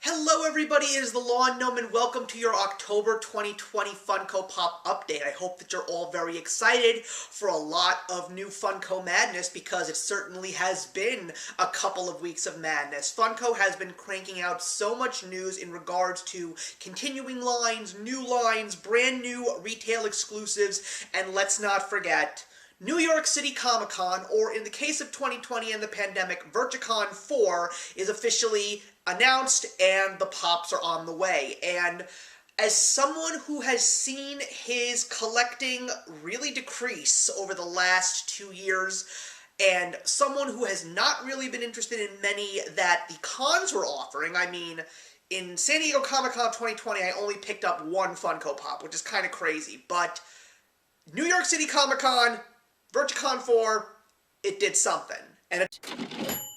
Hello everybody, it is the Lawn Gnome and welcome to your October 2020 Funko Pop update. I hope that you're all very excited for a lot of new Funko madness because it certainly has been a couple of weeks of madness. Funko has been cranking out so much news in regards to continuing lines, new lines, brand new retail exclusives, and let's not forget New York City Comic-Con, or in the case of 2020 and the pandemic, VirtuaCon 4 is officially announced and the pops are on the way. And as someone who has seen his collecting really decrease over the last 2 years, and someone who has not really been interested in many that the cons were offering, I mean, in San Diego Comic-Con 2020, I only picked up one Funko Pop, which is kind of crazy, but New York City Comic-Con, VirtuaCon 4, it did something. And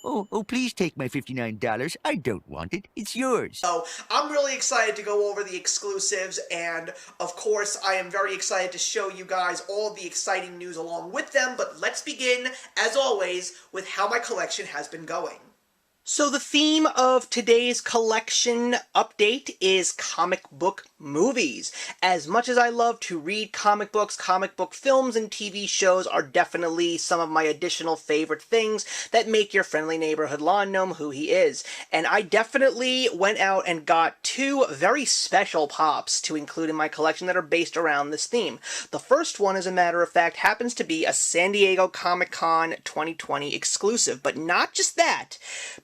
Oh, please take my $59. I don't want it. It's yours. So, I'm really excited to go over the exclusives, and of course, I am very excited to show you guys all of the exciting news along with them, but let's begin, as always, with how my collection has been going. So the theme of today's collection update is comic book movies. As much as I love to read comic books, comic book films and TV shows are definitely some of my additional favorite things that make your friendly neighborhood lawn gnome who he is. And I definitely went out and got two very special pops to include in my collection that are based around this theme. The first one, as a matter of fact, happens to be a San Diego Comic-Con 2020 exclusive, but not just that.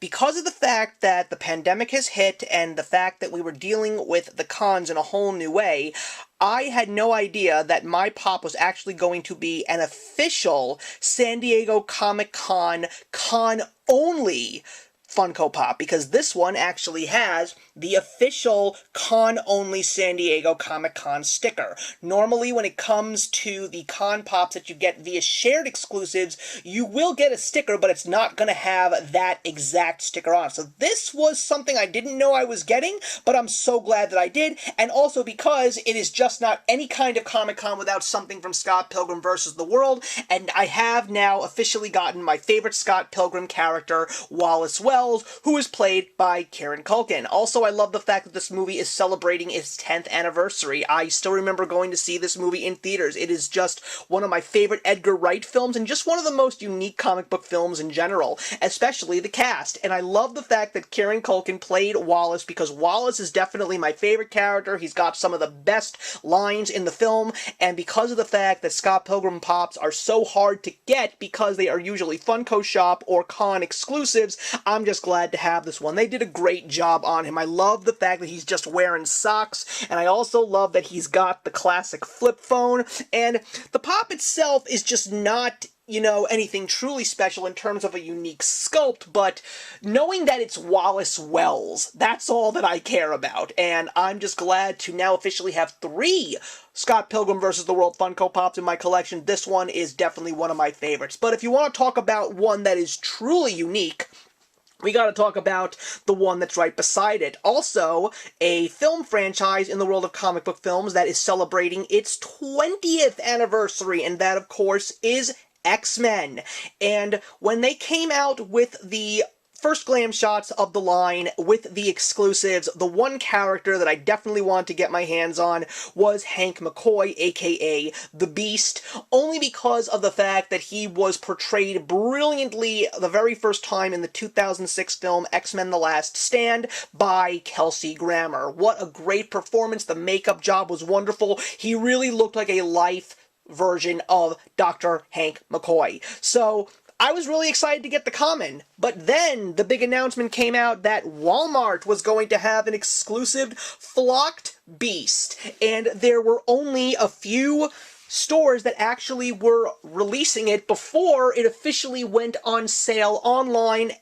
Because of the fact that the pandemic has hit and the fact that we were dealing with the cons in a whole new way, I had no idea that my pop was actually going to be an official San Diego Comic-Con con-only Funko Pop, because this one actually has the official con-only San Diego Comic-Con sticker. Normally, when it comes to the con pops that you get via shared exclusives, you will get a sticker, but it's not going to have that exact sticker on. So this was something I didn't know I was getting, but I'm so glad that I did, and also because it is just not any kind of Comic-Con without something from Scott Pilgrim vs. the World, and I have now officially gotten my favorite Scott Pilgrim character, Wallace Wells, who is played by Kieran Culkin. Also, I love the fact that this movie is celebrating its 10th anniversary. I still remember going to see this movie in theaters. It is just one of my favorite Edgar Wright films, and just one of the most unique comic book films in general, especially the cast. And I love the fact that Kieran Culkin played Wallace, because Wallace is definitely my favorite character. He's got some of the best lines in the film, and because of the fact that Scott Pilgrim pops are so hard to get because they are usually Funko Shop or con exclusives, I'm just glad to have this one. They did a great job on him. I love the fact that he's just wearing socks, and I also love that he's got the classic flip phone, and the pop itself is just not, you know, anything truly special in terms of a unique sculpt, but knowing that it's Wallace Wells, that's all that I care about, and I'm just glad to now officially have 3 Scott Pilgrim vs. the World Funko Pops in my collection. This one is definitely one of my favorites. But if you want to talk about one that is truly unique, we gotta talk about the one that's right beside it. Also, a film franchise in the world of comic book films that is celebrating its 20th anniversary, and that, of course, is X-Men. And when they came out with the first glam shots of the line with the exclusives, the one character that I definitely wanted to get my hands on was Hank McCoy, aka the Beast, only because of the fact that he was portrayed brilliantly the very first time in the 2006 film X-Men: The Last Stand by Kelsey Grammer. What a great performance. The makeup job was wonderful. He really looked like a life version of Dr. Hank McCoy. So I was really excited to get the common, but then the big announcement came out that Walmart was going to have an exclusive Flocked Beast, and there were only a few stores that actually were releasing it before it officially went on sale online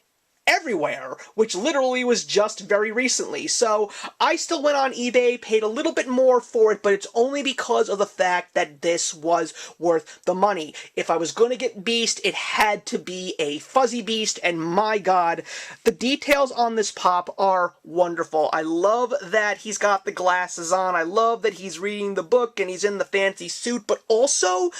everywhere, which literally was just very recently. So I still went on eBay, paid a little bit more for it, but it's only because of the fact that this was worth the money. If I was going to get Beast, it had to be a fuzzy Beast, and my god, the details on this pop are wonderful. I love that he's got the glasses on, I love that he's reading the book and he's in the fancy suit, but also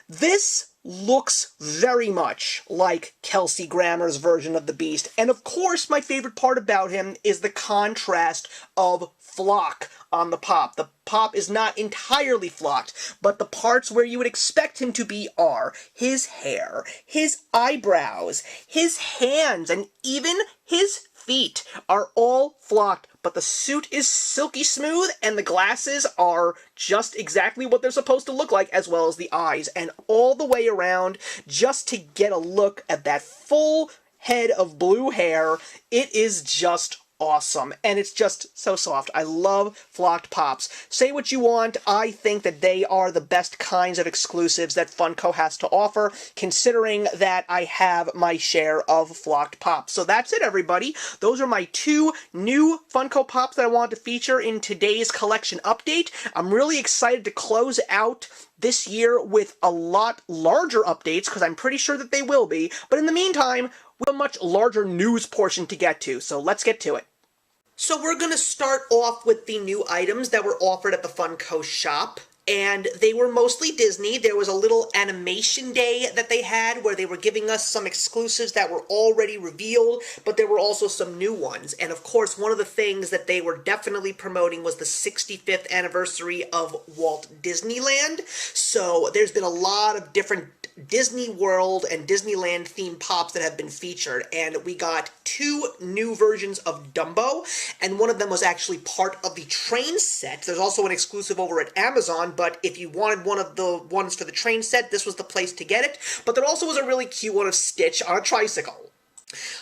this looks very much like Kelsey Grammer's version of the Beast. And of course, my favorite part about him is the contrast of flock on the Pop. The Pop is not entirely flocked, but the parts where you would expect him to be are his hair, his eyebrows, his hands, and even his feet are all flocked, but the suit is silky smooth and the glasses are just exactly what they're supposed to look like, as well as the eyes, and all the way around, just to get a look at that full head of blue hair. It is just awesome, and it's just so soft. I love flocked Pops. Say what you want, I think that they are the best kinds of exclusives that Funko has to offer, considering that I have my share of flocked Pops. So that's it, everybody. Those are my 2 new Funko Pops that I wanted to feature in today's collection update. I'm really excited to close out this year with a lot larger updates, because I'm pretty sure that they will be, but in the meantime, we have a much larger news portion to get to, so let's get to it. So we're going to start off with the new items that were offered at the Funko shop, and they were mostly Disney. There was a little animation day that they had where they were giving us some exclusives that were already revealed, but there were also some new ones. And of course, one of the things that they were definitely promoting was the 65th anniversary of Walt Disneyland. So there's been a lot of different Disney World and Disneyland themed Pops that have been featured, and we got 2 new versions of Dumbo, and one of them was actually part of the train set. There's also an exclusive over at Amazon, but if you wanted one of the ones for the train set, this was the place to get it. But there also was a really cute one of Stitch on a tricycle.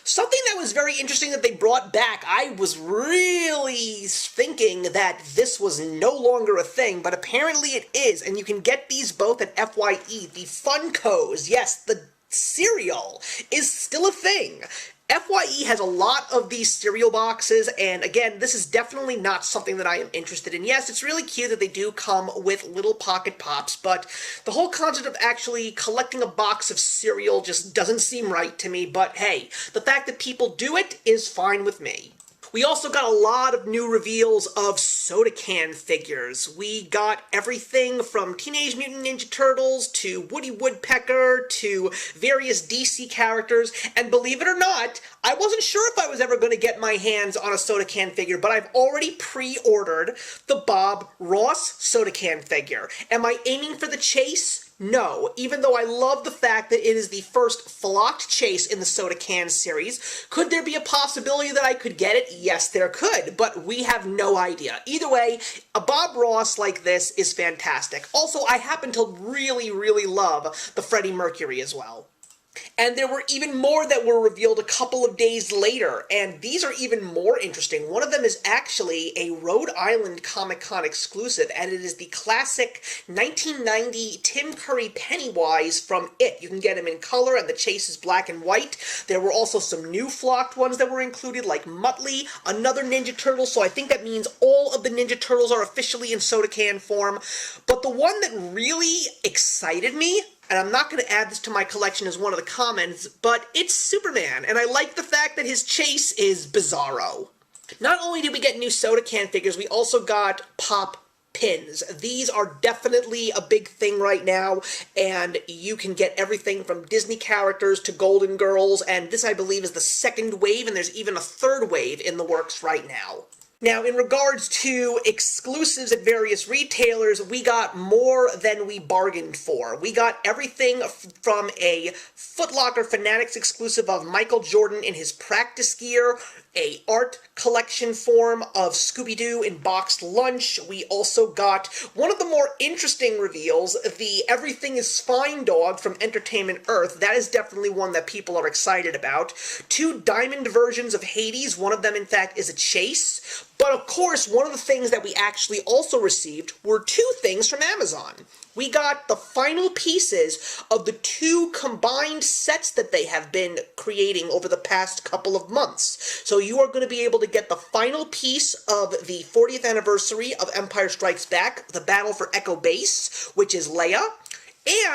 Something that was very interesting that they brought back, I was really thinking that this was no longer a thing, but apparently it is, and you can get these both at FYE. The Funkos, yes, the cereal, is still a thing. FYE has a lot of these cereal boxes, and again, this is definitely not something that I am interested in. Yes, it's really cute that they do come with little pocket Pops, but the whole concept of actually collecting a box of cereal just doesn't seem right to me, but hey, the fact that people do it is fine with me. We also got a lot of new reveals of soda can figures. We got everything from Teenage Mutant Ninja Turtles to Woody Woodpecker to various DC characters, and believe it or not, I wasn't sure if I was ever going to get my hands on a soda can figure, but I've already pre-ordered the Bob Ross soda can figure. Am I aiming for the chase? No, even though I love the fact that it is the first flocked chase in the soda can series. Could there be a possibility that I could get it? Yes, there could, but we have no idea. Either way, a Bob Ross like this is fantastic. Also, I happen to really, really love the Freddie Mercury as well. And there were even more that were revealed a couple of days later, and these are even more interesting. One of them is actually a Rhode Island Comic-Con exclusive, and it is the classic 1990 Tim Curry Pennywise from It. You can get him in color, and the chase is black and white. There were also some new flocked ones that were included, like Muttley, another Ninja Turtle, so I think that means all of the Ninja Turtles are officially in soda can form. But the one that really excited me, and I'm not going to add this to my collection as one of the comments, but it's Superman, and I like the fact that his chase is bizarro. Not only did we get new soda can figures, we also got Pop pins. These are definitely a big thing right now, and you can get everything from Disney characters to Golden Girls, and this, I believe, is the 2nd wave, and there's even a 3rd wave in the works right now. Now, in regards to exclusives at various retailers, we got more than we bargained for. We got everything from a Foot Locker Fanatics exclusive of Michael Jordan in his practice gear, a art collection form of Scooby-Doo in boxed lunch. We also got one of the more interesting reveals, the Everything is Fine dog from Entertainment Earth. That is definitely one that people are excited about. 2 diamond versions of Hades. One of them, in fact, is a chase. But of course, one of the things that we actually also received were 2 things from Amazon. We got the final pieces of the 2 combined sets that they have been creating over the past couple of months. So you are going to be able to get the final piece of the 40th anniversary of Empire Strikes Back, the Battle for Echo Base, which is Leia.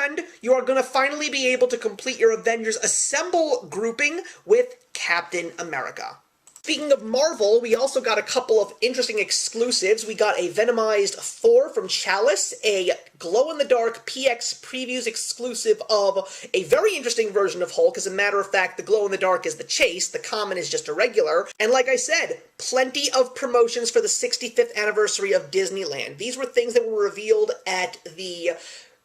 And you are going to finally be able to complete your Avengers Assemble grouping with Captain America. Speaking of Marvel, we also got a couple of interesting exclusives. We got a Venomized Thor from Chalice, a glow-in-the-dark PX Previews exclusive of a very interesting version of Hulk. As a matter of fact, the glow-in-the-dark is the chase, the common is just a regular. And like I said, plenty of promotions for the 65th anniversary of Disneyland. These were things that were revealed at the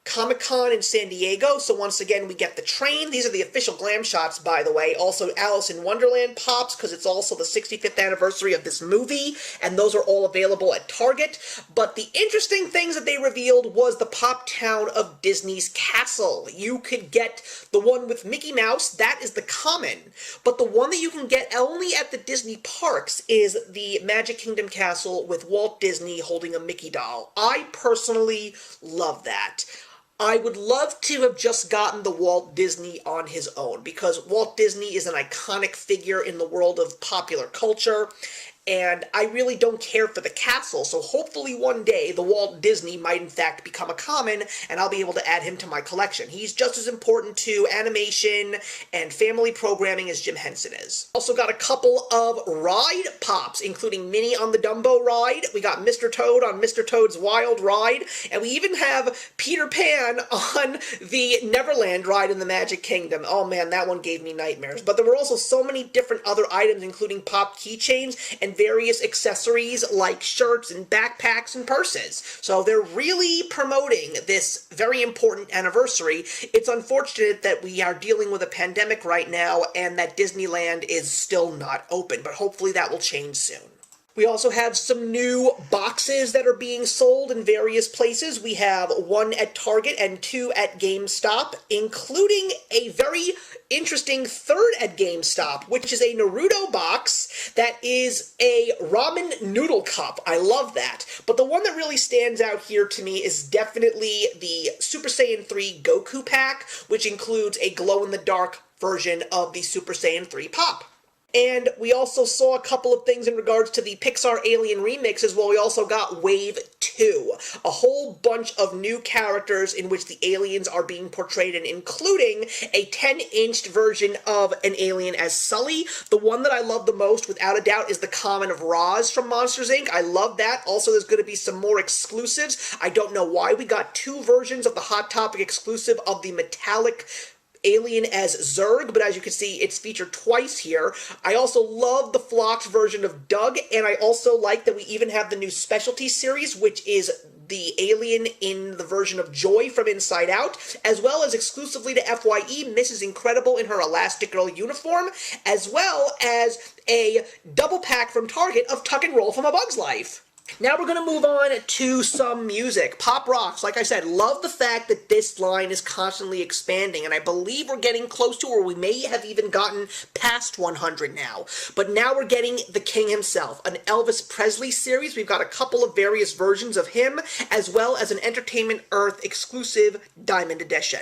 Comic-Con in San Diego, so once again we get the train. These are the official glam shots, by the way. Also Alice in Wonderland pops, because it's also the 65th anniversary of this movie, and those are all available at Target. But the interesting things that they revealed was the Pop Town of Disney's castle. You could get the one with Mickey Mouse, that is the common, but the one that you can get only at the Disney parks is the Magic Kingdom castle with Walt Disney holding a Mickey doll. I personally love that. I would love to have just gotten the Walt Disney on his own, because Walt Disney is an iconic figure in the world of popular culture, and I really don't care for the castle, so hopefully one day the Walt Disney might in fact become a common, and I'll be able to add him to my collection. He's just as important to animation and family programming as Jim Henson is. Also got a couple of ride pops, including Minnie on the Dumbo ride, we got Mr. Toad on Mr. Toad's Wild Ride, and we even have Peter Pan on the Neverland ride in the Magic Kingdom. Oh man, that one gave me nightmares. But there were also so many different other items, including pop keychains and various accessories like shirts and backpacks and purses. So they're really promoting this very important anniversary. It's unfortunate that we are dealing with a pandemic right now and that Disneyland is still not open, but hopefully that will change soon. We also have some new boxes that are being sold in various places. We have one at Target and two at GameStop, including a very interesting third at GameStop, which is a Naruto box that is a ramen noodle cup. I love that. But the one that really stands out here to me is definitely the Super Saiyan 3 Goku pack, which includes a glow-in-the-dark version of the Super Saiyan 3 Pop. And we also saw a couple of things in regards to the Pixar Alien remix as well. We also got Wave 2, a whole bunch of new characters in which the aliens are being portrayed in, including a 10-inch version of an alien as Sully. The one that I love the most, without a doubt, is the common of Roz from Monsters, Inc. I love that. Also, there's going to be some more exclusives. I don't know why. We got two versions of the Hot Topic exclusive of the metallic alien as Zurg, but as you can see, it's featured twice here. I also love the flocked version of Doug, and I also like that we even have the new specialty series, which is the alien in the version of Joy from Inside Out, as well as exclusively to FYE, Mrs. Incredible in her Elastigirl uniform, as well as a double pack from Target of Tuck and Roll from A Bug's Life. Now we're going to move on to some music. Pop rocks, like I said, love the fact that this line is constantly expanding, and I believe we're getting close to, or we may have even gotten past 100 now. But now we're getting the king himself, an Elvis Presley series. We've got a couple of various versions of him, as well as an Entertainment Earth exclusive Diamond Edition.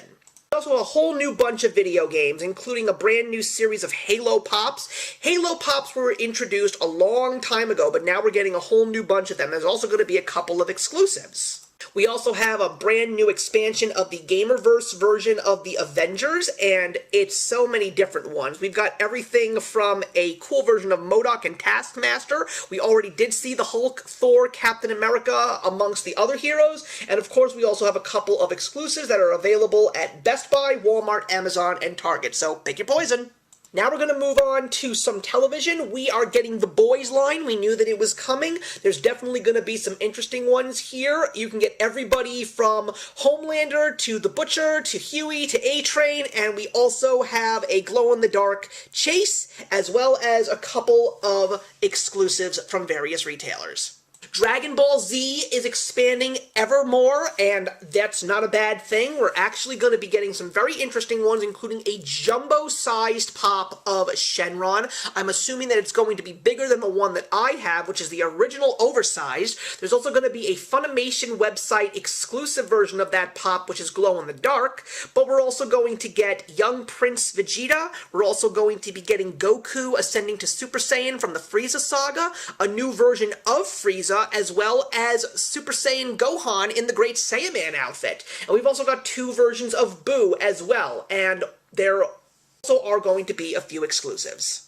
Also a whole new bunch of video games, including a brand new series of Halo Pops. Halo Pops were introduced a long time ago, but now we're getting a whole new bunch of them. There's also going to be a couple of exclusives. We also have a brand new expansion of the Gamerverse version of the Avengers, and it's so many different ones. We've got everything from a cool version of MODOK and Taskmaster. We already did see the Hulk, Thor, Captain America, amongst the other heroes, and of course we also have a couple of exclusives that are available at Best Buy, Walmart, Amazon, and Target, so pick your poison. Now we're going to move on to some television. We are getting the Boys line. We knew that it was coming. There's definitely going to be some interesting ones here. You can get everybody from Homelander to The Butcher to Huey to A-Train, and we also have a glow-in-the-dark Chase, as well as a couple of exclusives from various retailers. Dragon Ball Z is expanding ever more, and that's not a bad thing. We're actually going to be getting some very interesting ones, including a jumbo-sized pop of Shenron. I'm assuming that it's going to be bigger than the one that I have, which is the original oversized. There's also going to be a Funimation website exclusive version of that pop, which is glow-in-the-dark, but we're also going to get young Prince Vegeta. We're also going to be getting Goku ascending to Super Saiyan from the Frieza saga, a new version of Frieza, as well as Super Saiyan Gohan in the Great Saiyaman outfit. And we've also got two versions of Boo as well, and there also are going to be a few exclusives.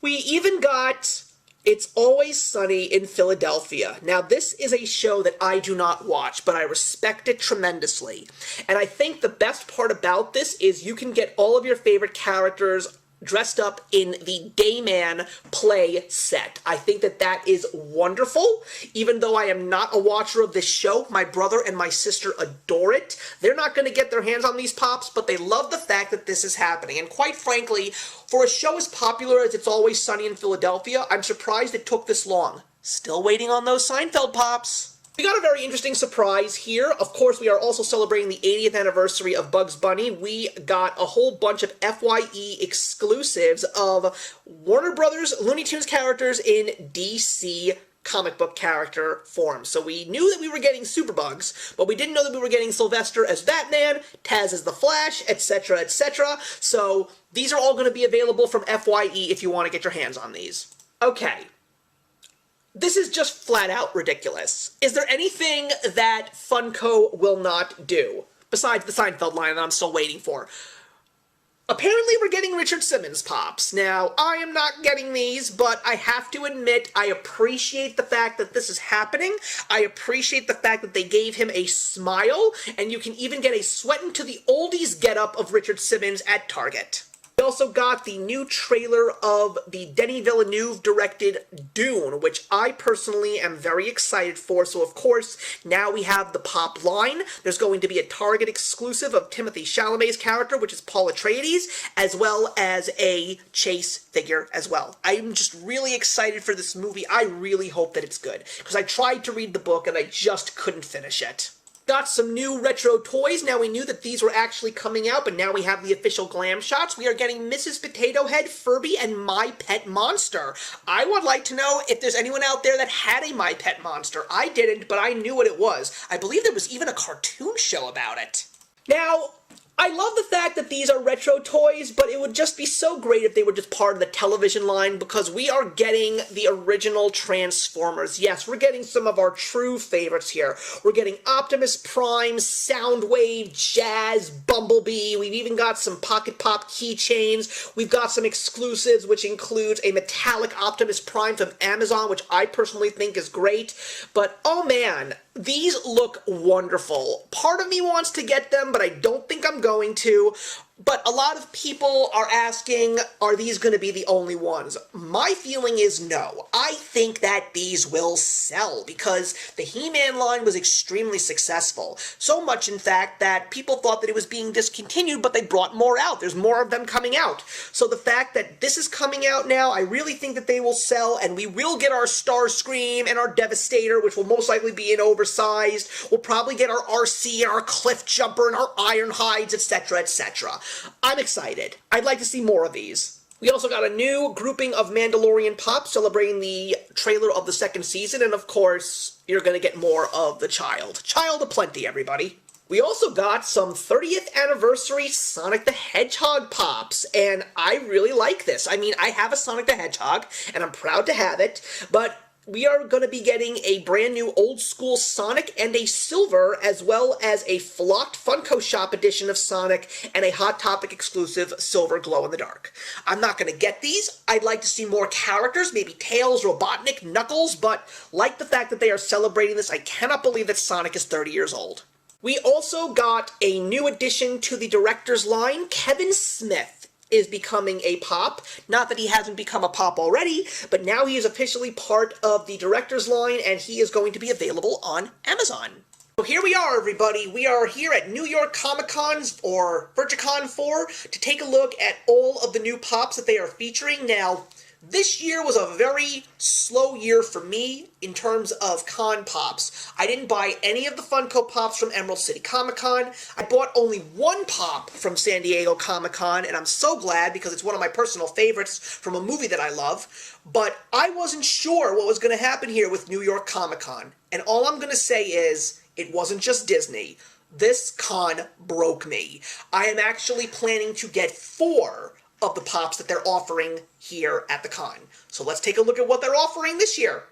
We even got It's Always Sunny in Philadelphia. Now, this is a show that I do not watch, but I respect it tremendously. And I think the best part about this is you can get all of your favorite characters dressed up in the Dayman play set. I think that that is wonderful. Even though I am not a watcher of this show, my brother and my sister adore it. They're not going to get their hands on these pops, but they love the fact that this is happening. And quite frankly, for a show as popular as It's Always Sunny in Philadelphia, I'm surprised it took this long. Still waiting on those Seinfeld pops. We got a very interesting surprise here. Of course, we are also celebrating the 80th anniversary of Bugs Bunny. We got a whole bunch of FYE exclusives of Warner Brothers Looney Tunes characters in DC comic book character form. So we knew that we were getting Superbugs, but we didn't know that we were getting Sylvester as Batman, Taz as the Flash, etc., etc. So these are all going to be available from FYE if you want to get your hands on these. Okay. This is just flat out ridiculous. Is there anything that Funko will not do? Besides the Seinfeld line that I'm still waiting for. Apparently we're getting Richard Simmons pops. Now, I am not getting these, but I have to admit I appreciate the fact that this is happening. I appreciate the fact that they gave him a smile, and you can even get a sweatin' to the oldies getup of Richard Simmons at Target. We also got the new trailer of the Denis Villeneuve-directed Dune, which I personally am very excited for. So, of course, now we have the pop line. There's going to be a Target exclusive of Timothée Chalamet's character, which is Paul Atreides, as well as a Chase figure as well. I'm just really excited for this movie. I really hope that it's good, because I tried to read the book and I just couldn't finish it. Got some new retro toys. Now, we knew that these were actually coming out, but now we have the official glam shots. We are getting Mrs. Potato Head, Furby, and My Pet Monster. I would like to know if there's anyone out there that had a My Pet Monster. I didn't, but I knew what it was. I believe there was even a cartoon show about it. Now, I love the fact that these are retro toys, but it would just be so great if they were just part of the television line, because we are getting the original Transformers. Yes, we're getting some of our true favorites here. We're getting Optimus Prime, Soundwave, Jazz, Bumblebee. We've even got some Pocket Pop keychains. We've got some exclusives, which includes a metallic Optimus Prime from Amazon, which I personally think is great. But, oh man, these look wonderful. Part of me wants to get them, but I don't think I'm going to. But a lot of people are asking, are these going to be the only ones? My feeling is no. I think that these will sell, because the He-Man line was extremely successful. So much, in fact, that people thought that it was being discontinued, but they brought more out. There's more of them coming out. So the fact that this is coming out now, I really think that they will sell, and we will get our Starscream and our Devastator, which will most likely be in oversized. We'll probably get our RC and our Cliff Jumper and our Ironhides, etc., etc. I'm excited. I'd like to see more of these. We also got a new grouping of Mandalorian pops celebrating the trailer of the second season, and of course, you're going to get more of the Child. Child aplenty, everybody. We also got some 30th anniversary Sonic the Hedgehog pops, and I really like this. I mean, I have a Sonic the Hedgehog, and I'm proud to have it, but we are going to be getting a brand new old school Sonic and a silver, as well as a flocked Funko Shop edition of Sonic and a Hot Topic exclusive silver glow in the dark. I'm not going to get these. I'd like to see more characters, maybe Tails, Robotnik, Knuckles, but like the fact that they are celebrating this, I cannot believe that Sonic is 30 years old. We also got a new addition to the director's line. Kevin Smith is becoming a pop. Not that he hasn't become a pop already, but now he is officially part of the director's line, and he is going to be available on Amazon. So here we are, everybody. We are here at New York Comic Con, or VirtuaCon 4, to take a look at all of the new pops that they are featuring. Now, this year was a very slow year for me in terms of con pops. I didn't buy any of the Funko Pops from Emerald City Comic Con. I bought only one pop from San Diego Comic Con, and I'm so glad because it's one of my personal favorites from a movie that I love. But I wasn't sure what was going to happen here with New York Comic Con. And all I'm going to say is, it wasn't just Disney. This con broke me. I am actually planning to get 4 of the pops that they're offering here at the con. So let's take a look at what they're offering this year.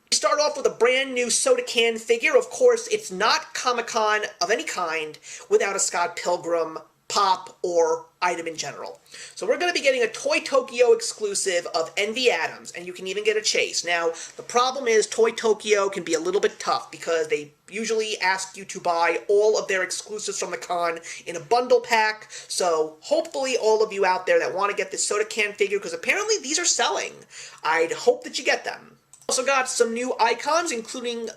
We start off with a brand new soda can figure. Of course, it's not Comic-Con of any kind without a Scott Pilgrim pop, or item in general. So we're going to be getting a Toy Tokyo exclusive of Envy Adams, and you can even get a chase. Now, the problem is Toy Tokyo can be a little bit tough because they usually ask you to buy all of their exclusives from the con in a bundle pack, so hopefully all of you out there that want to get this soda can figure, because apparently these are selling, I'd hope that you get them. Also got some new icons, including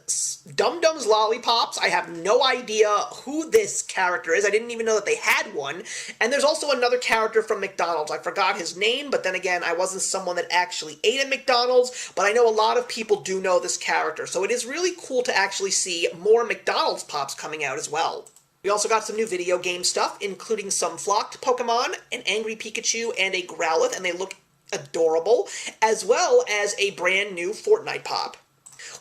Dum Dum's Lollipops. I have no idea who this character is. I didn't even know that they had one. And there's also another character from McDonald's. I forgot his name, but then again, I wasn't someone that actually ate at McDonald's, but I know a lot of people do know this character. So it is really cool to actually see more McDonald's Pops coming out as well. We also got some new video game stuff, including some flocked Pokemon, an Angry Pikachu, and a Growlithe, and they look adorable, as well as a brand new Fortnite Pop.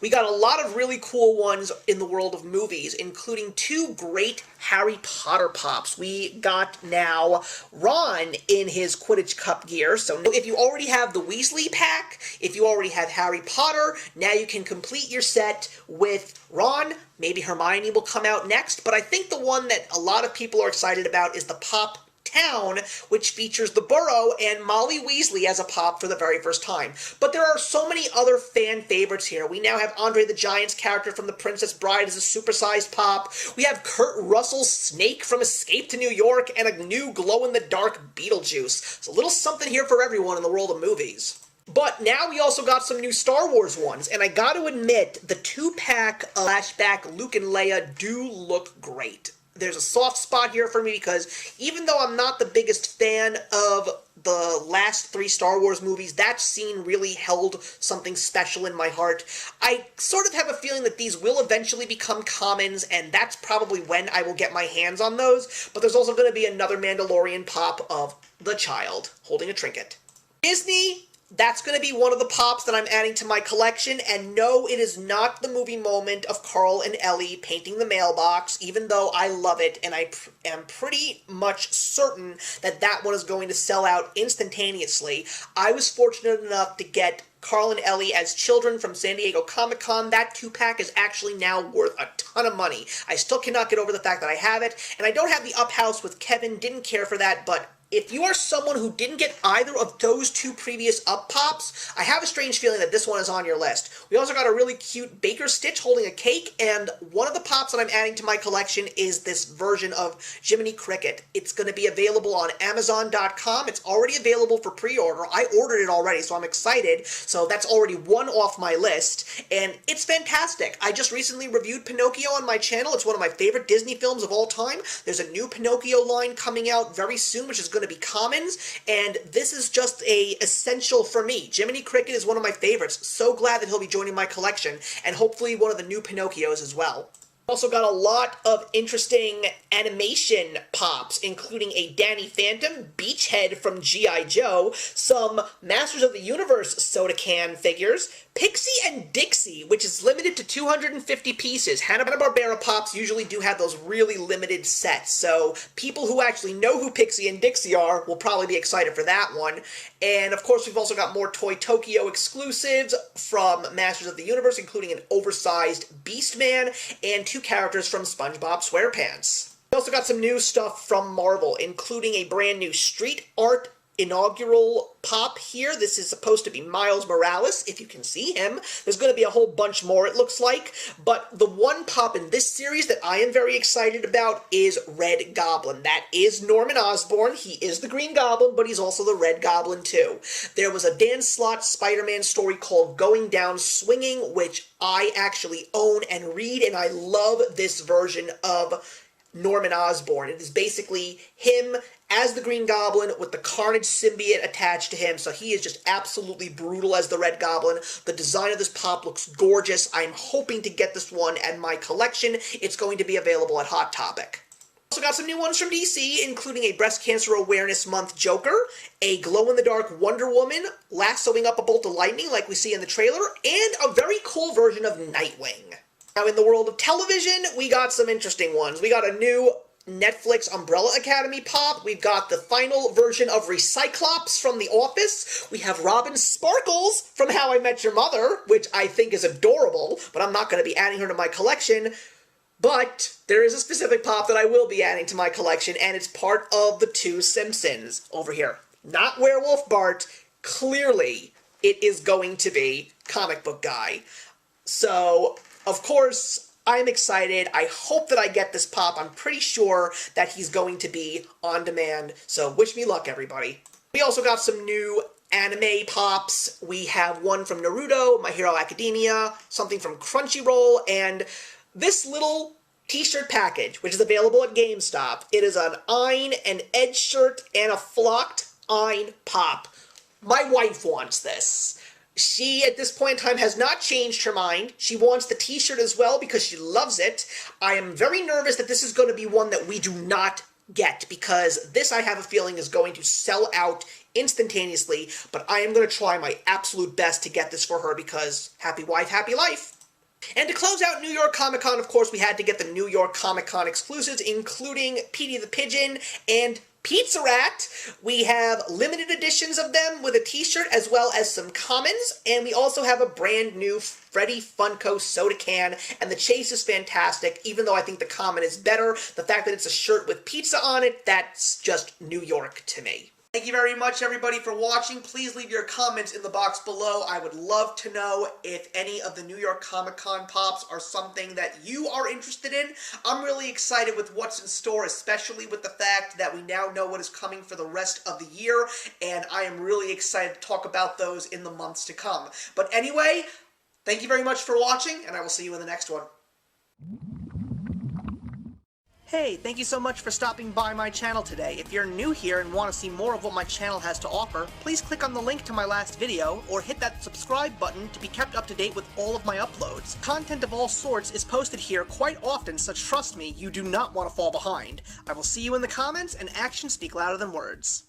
We got a lot of really cool ones in the world of movies, including two great Harry Potter Pops. We got now Ron in his Quidditch Cup gear, so if you already have the Weasley pack, if you already have Harry Potter, now you can complete your set with Ron. Maybe Hermione will come out next, but I think the one that a lot of people are excited about is the Pop Town, which features the Burrow and Molly Weasley as a Pop for the very first time. But there are so many other fan favorites here. We now have Andre the Giant's character from The Princess Bride as a supersized Pop. We have Kurt Russell's Snake from Escape to New York, and a new glow-in-the-dark Beetlejuice. It's a little something here for everyone in the world of movies. But now we also got some new Star Wars ones, and I gotta admit, the 2-pack flashback Luke and Leia do look great. There's a soft spot here for me because even though I'm not the biggest fan of the last 3 Star Wars movies, that scene really held something special in my heart. I sort of have a feeling that these will eventually become commons, and that's probably when I will get my hands on those, but there's also going to be another Mandalorian Pop of the child holding a trinket. Disney, that's going to be one of the Pops that I'm adding to my collection, and no, it is not the movie moment of Carl and Ellie painting the mailbox, even though I love it, and I am pretty much certain that that one is going to sell out instantaneously. I was fortunate enough to get Carl and Ellie as children from San Diego Comic-Con. That 2-pack is actually now worth a ton of money. I still cannot get over the fact that I have it, and I don't have the Up House with Kevin, didn't care for that, but if you are someone who didn't get either of those 2 previous Up Pops, I have a strange feeling that this one is on your list. We also got a really cute Baker Stitch holding a cake, and one of the Pops that I'm adding to my collection is this version of Jiminy Cricket. It's going to be available on Amazon.com. It's already available for pre-order. I ordered it already, so I'm excited. So that's already one off my list, and it's fantastic. I just recently reviewed Pinocchio on my channel. It's one of my favorite Disney films of all time. There's a new Pinocchio line coming out very soon, which is going to be commons, and this is just a essential for me. Jiminy Cricket is one of my favorites. So glad that he'll be joining my collection, and hopefully one of the new Pinocchios as well. Also got a lot of interesting animation Pops, including a Danny Phantom, Beachhead from G.I. Joe, some Masters of the Universe soda can figures, Pixie and Dixie, which is limited to 250 pieces. Hanna-Barbera Pops usually do have those really limited sets, so people who actually know who Pixie and Dixie are will probably be excited for that one. And of course, we've also got more Toy Tokyo exclusives from Masters of the Universe, including an oversized Beastman and 2 characters from SpongeBob SquarePants. We also got some new stuff from Marvel, including a brand new Street Art inaugural Pop here. This is supposed to be Miles Morales, if you can see him. There's going to be a whole bunch more, it looks like, but the one Pop in this series that I am very excited about is Red Goblin. That is Norman Osborn. He is the Green Goblin, but he's also the Red Goblin too. There was a Dan Slott Spider-Man story called Going Down Swinging, which I actually own and read, and I love this version of Norman Osborn. It is basically him as the Green Goblin with the Carnage symbiote attached to him, so he is just absolutely brutal as the Red Goblin. The design of this Pop looks gorgeous. I'm hoping to get this one at my collection. It's going to be available at Hot Topic. Also got some new ones from DC, including a Breast Cancer Awareness Month Joker, a glow-in-the-dark Wonder Woman lassoing up a bolt of lightning like we see in the trailer, and a very cool version of Nightwing. Now, in the world of television, we got some interesting ones. We got a new Netflix Umbrella Academy Pop. We've got the final version of Recyclops from The Office. We have Robin Sparkles from How I Met Your Mother, which I think is adorable, but I'm not going to be adding her to my collection. But there is a specific pop that I will be adding to my collection, and it's part of the two Simpsons over here. Not Werewolf Bart. Clearly, it is going to be Comic Book Guy. So, of course, I'm excited. I hope that I get this pop. I'm pretty sure that he's going to be on demand. So, wish me luck, everybody. We also got some new anime pops. We have one from Naruto, My Hero Academia, something from Crunchyroll, and this little t-shirt package, which is available at GameStop. It is an Ein and Edge shirt and a flocked Ein pop. My wife wants this. She, at this point in time, has not changed her mind. She wants the t-shirt as well because she loves it. I am very nervous that this is going to be one that we do not get, because this, I have a feeling, is going to sell out instantaneously, but I am going to try my absolute best to get this for her because happy wife, happy life. And to close out New York Comic Con, of course, we had to get the New York Comic Con exclusives, including Petey the Pigeon and Pizza Rat. We have limited editions of them with a t-shirt as well as some commons, and we also have a brand new Freddy Funko soda can, and the chase is fantastic, even though I think the common is better. The fact that it's a shirt with pizza on it, that's just New York to me. Thank you very much, everybody, for watching. Please leave your comments in the box below. I would love to know if any of the New York Comic Con pops are something that you are interested in. I'm really excited with what's in store, especially with the fact that we now know what is coming for the rest of the year, and I am really excited to talk about those in the months to come. But anyway, thank you very much for watching, and I will see you in the next one. Hey, thank you so much for stopping by my channel today. If you're new here and want to see more of what my channel has to offer, please click on the link to my last video, or hit that subscribe button to be kept up to date with all of my uploads. Content of all sorts is posted here quite often, so trust me, you do not want to fall behind. I will see you in the comments, and actions speak louder than words.